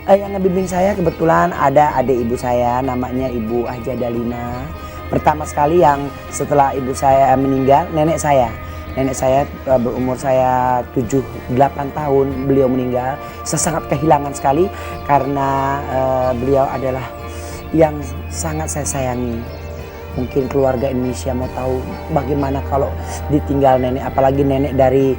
Yang ngebimbing saya kebetulan ada adik ibu saya, namanya Ibu Haja Dalina. Pertama sekali yang setelah ibu saya meninggal, nenek saya. Nenek saya berumur saya 7-8 tahun beliau meninggal. Saya sangat kehilangan sekali karena beliau adalah yang sangat saya sayangi. Mungkin keluarga Indonesia mau tahu bagaimana kalau ditinggal nenek, apalagi nenek dari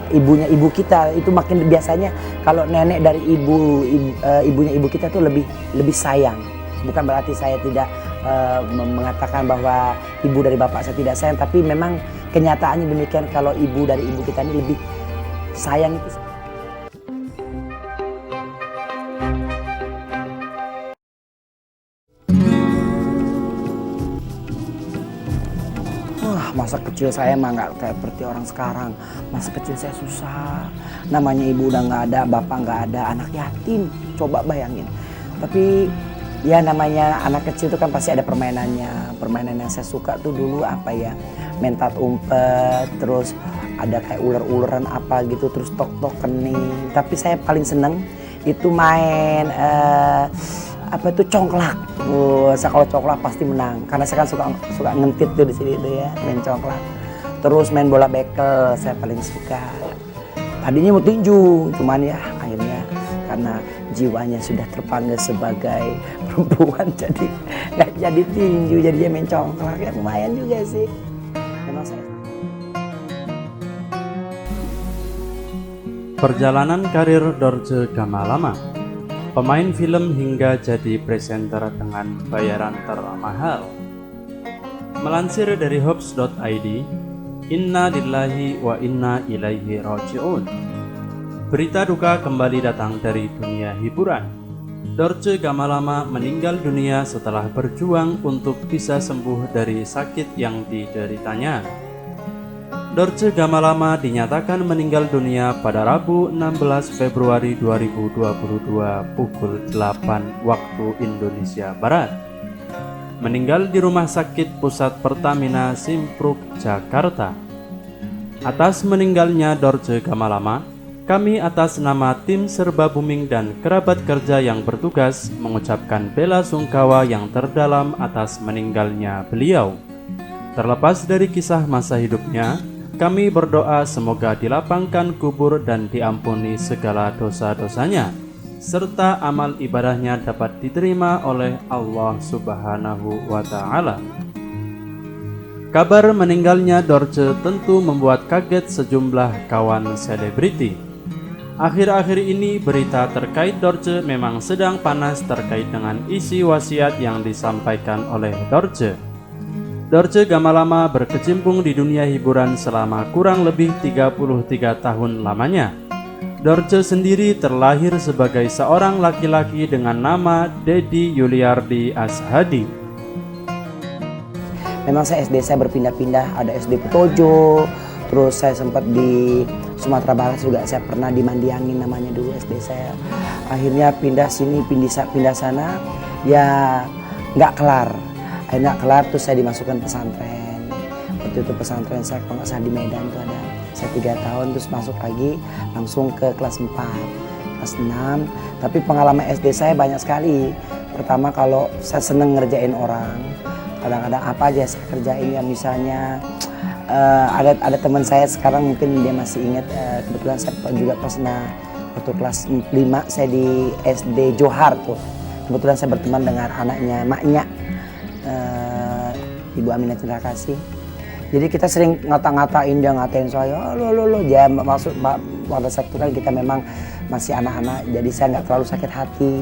ibunya ibu kita. Itu makin biasanya kalau nenek dari ibunya ibu kita tuh lebih sayang. Bukan berarti saya tidak mengatakan bahwa ibu dari bapak saya tidak sayang, tapi memang kenyataannya demikian. Kalau ibu dari ibu kita ini lebih sayang itu. Masa kecil saya mah nggak kayak seperti orang sekarang. Masa kecil saya susah. Namanya ibu udah nggak ada, bapak nggak ada, anak yatim. Coba bayangin. Tapi ya namanya anak kecil itu kan pasti ada permainannya. Permainan yang saya suka tuh dulu apa ya? Mentat umpet, terus ada kayak ular-ularan apa gitu, terus tok-tok kening. Tapi saya paling seneng itu main apa itu congklak. Saya kalau congklak pasti menang karena saya kan suka ngentit tuh di sini tuh ya, main congklak. Terus main bola bekel saya paling suka. Tadinya mau tinju, cuman ya akhirnya karena jiwanya sudah terpanggil sebagai perempuan jadi nggak jadi tinju, jadinya main congklak. Ya lumayan juga sih. Memang saya. Perjalanan karir Dorce Gamalama, pemain film hingga jadi presenter dengan bayaran termahal. Melansir dari Hops.id, Inna lillahi wa inna ilaihi raji'un. Berita duka kembali datang dari dunia hiburan. Dorce Gamalama meninggal dunia setelah berjuang untuk bisa sembuh dari sakit yang dideritanya. Dorce Gamalama dinyatakan meninggal dunia pada Rabu 16 Februari 2022 pukul 8 waktu Indonesia Barat. Meninggal di Rumah Sakit Pusat Pertamina Simpruk, Jakarta. Atas meninggalnya Dorce Gamalama, kami atas nama tim Serba Booming dan kerabat kerja yang bertugas mengucapkan bela sungkawa yang terdalam atas meninggalnya beliau. Terlepas dari kisah masa hidupnya, kami berdoa semoga dilapangkan kubur dan diampuni segala dosa-dosanya, serta amal ibadahnya dapat diterima oleh Allah Subhanahu wa Ta'ala. Kabar meninggalnya Dorce tentu membuat kaget sejumlah kawan selebriti. Akhir-akhir ini berita terkait Dorce memang sedang panas terkait dengan isi wasiat yang disampaikan oleh Dorce. Dorce Gamalama berkecimpung di dunia hiburan selama kurang lebih 33 tahun lamanya. Dorce sendiri terlahir sebagai seorang laki-laki dengan nama Dedi Yuliardi Ashadi. Memang saya SD saya berpindah-pindah, ada SD Petojo, terus saya sempat di Sumatera Barat juga, saya pernah di Mandiangin namanya dulu SD saya. Akhirnya pindah sini, pindah sana, ya nggak kelar. Akhirnya kelar tuh saya dimasukkan pesantren. Waktu itu pesantren saya kalau nggak salah di Medan tuh ada. Saya 3 tahun terus masuk lagi langsung ke kelas 4, kelas 6. Tapi pengalaman SD saya banyak sekali. Pertama kalau saya seneng ngerjain orang. Kadang-kadang apa aja saya kerjain ya, misalnya ada teman saya sekarang mungkin dia masih ingat, kebetulan saya juga pernah waktu kelas 5 saya di SD Johar tuh. Kebetulan saya berteman dengan anaknya maknya Ibu Aminah Cendra Kasih. Jadi kita sering ngata-ngatain dia, ngatain saya, lo ya maksud pada saat itu kan kita memang masih anak-anak, jadi saya nggak terlalu sakit hati.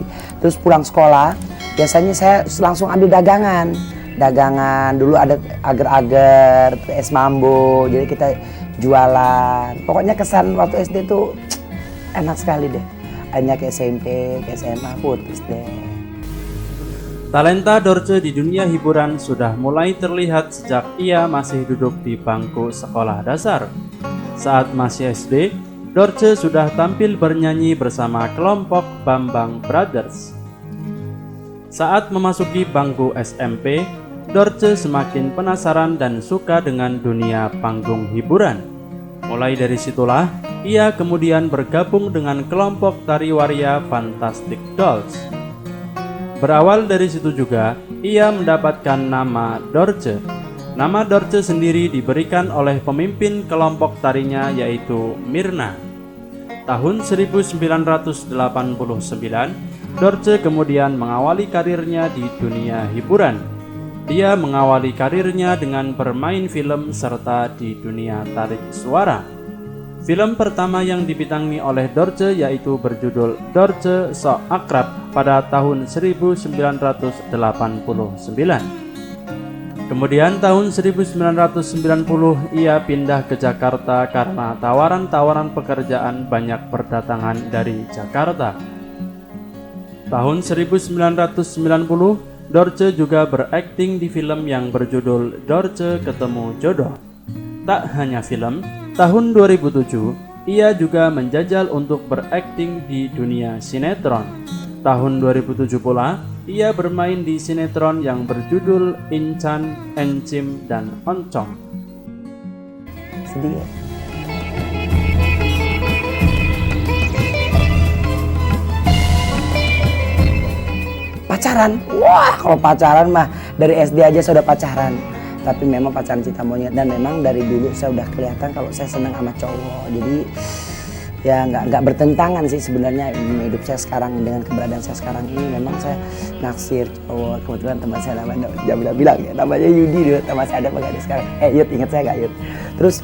Terus pulang sekolah biasanya saya langsung ambil dagangan dulu, ada agar-agar, es mambo, jadi kita jualan. Pokoknya kesan waktu SD tuh enak sekali deh. Akhirnya ke SMP, ke SMA, putus deh. Talenta Dorce di dunia hiburan sudah mulai terlihat sejak ia masih duduk di bangku sekolah dasar. Saat masih SD, Dorce sudah tampil bernyanyi bersama kelompok Bambang Brothers. Saat memasuki bangku SMP, Dorce semakin penasaran dan suka dengan dunia panggung hiburan. Mulai dari situlah, ia kemudian bergabung dengan kelompok tari waria Fantastic Dolls. Berawal dari situ juga, ia mendapatkan nama Dorce. Nama Dorce sendiri diberikan oleh pemimpin kelompok tarinya yaitu Mirna. Tahun 1989, Dorce kemudian mengawali karirnya di dunia hiburan. Dia mengawali karirnya dengan bermain film serta di dunia tarik suara. Film pertama yang dibintangi oleh Dorce yaitu berjudul Dorce Sok Akrab pada tahun 1989. Kemudian tahun 1990 ia pindah ke Jakarta karena tawaran-tawaran pekerjaan banyak berdatangan dari Jakarta. Tahun 1990, Dorce juga berakting di film yang berjudul Dorce Ketemu Jodoh. Tak hanya film, tahun 2007 ia juga menjajal untuk berakting di dunia sinetron. Tahun 2007 pula, ia bermain di sinetron yang berjudul Incan, Encim, dan Oncom. Sedih ya? Pacaran? Wah, kalau pacaran mah dari SD aja sudah pacaran. Tapi memang pacaran cinta monyet, dan memang dari dulu saya udah kelihatan kalau saya senang sama cowok. Jadi ya nggak bertentangan sih sebenarnya hidup saya sekarang dengan keberadaan saya sekarang ini. Memang saya naksir cowok. Kebetulan teman saya namanya bilang ya, namanya Yudi dulu, teman saya ada apa sekarang. Yud, ingat saya nggak Yud? Terus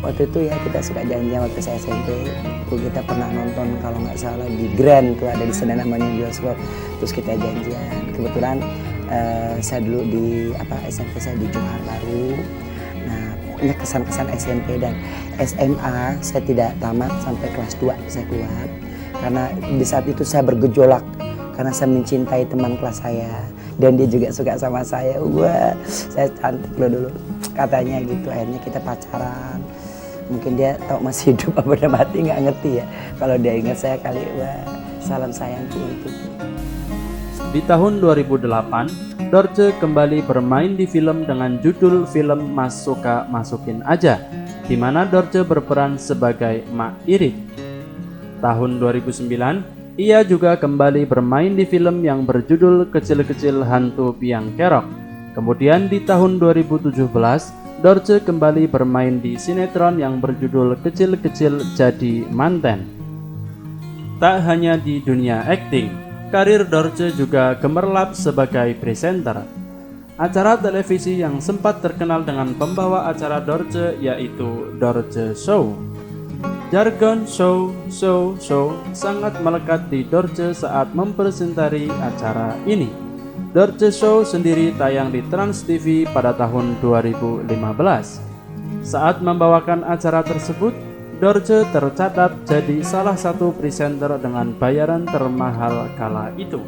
waktu itu ya kita suka janjian waktu saya SMP. Itu kita pernah nonton kalau nggak salah di Grand tuh, ada di sana namanya bioskop. Terus kita janjian. Kebetulan saya dulu di SMP saya di Johar Baru. Nah, pokoknya kesan-kesan SMP dan SMA saya tidak tamat sampai kelas 2 saya keluar. Karena di saat itu saya bergejolak karena saya mencintai teman kelas saya dan dia juga suka sama saya. Wah, saya cantik loh dulu katanya gitu. Akhirnya kita pacaran. Mungkin dia tahu masih hidup apa udah mati nggak ngerti ya. Kalau dia ingat saya kali, wah, salam sayangku untuk. Di tahun 2008, Dorce kembali bermain di film dengan judul film Mas Suka Masukin Aja, di mana Dorce berperan sebagai Mak Irik. Tahun 2009, ia juga kembali bermain di film yang berjudul Kecil-Kecil Hantu Biang Kerok. Kemudian di tahun 2017, Dorce kembali bermain di sinetron yang berjudul Kecil-Kecil Jadi Manten. Tak hanya di dunia akting, karir Dorce juga gemerlap sebagai presenter. Acara televisi yang sempat terkenal dengan pembawa acara Dorce yaitu Dorce Show. Jargon show sangat melekat di Dorce saat mempresentari acara ini. Dorce Show sendiri tayang di Trans TV pada tahun 2015. Saat membawakan acara tersebut, Dorce tercatat jadi salah satu presenter dengan bayaran termahal kala itu.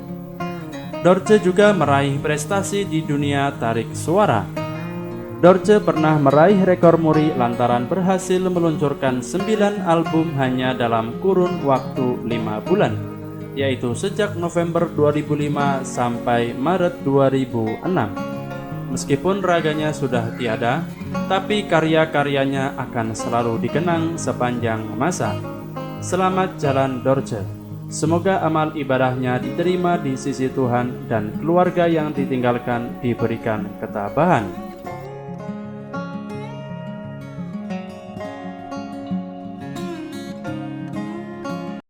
Dorce juga meraih prestasi di dunia tarik suara. Dorce pernah meraih rekor muri lantaran berhasil meluncurkan 9 album hanya dalam kurun waktu 5 bulan, yaitu sejak November 2005 sampai Maret 2006. Meskipun raganya sudah tiada, tapi karya-karyanya akan selalu dikenang sepanjang masa. Selamat jalan Dorce. Semoga amal ibadahnya diterima di sisi Tuhan dan keluarga yang ditinggalkan diberikan ketabahan.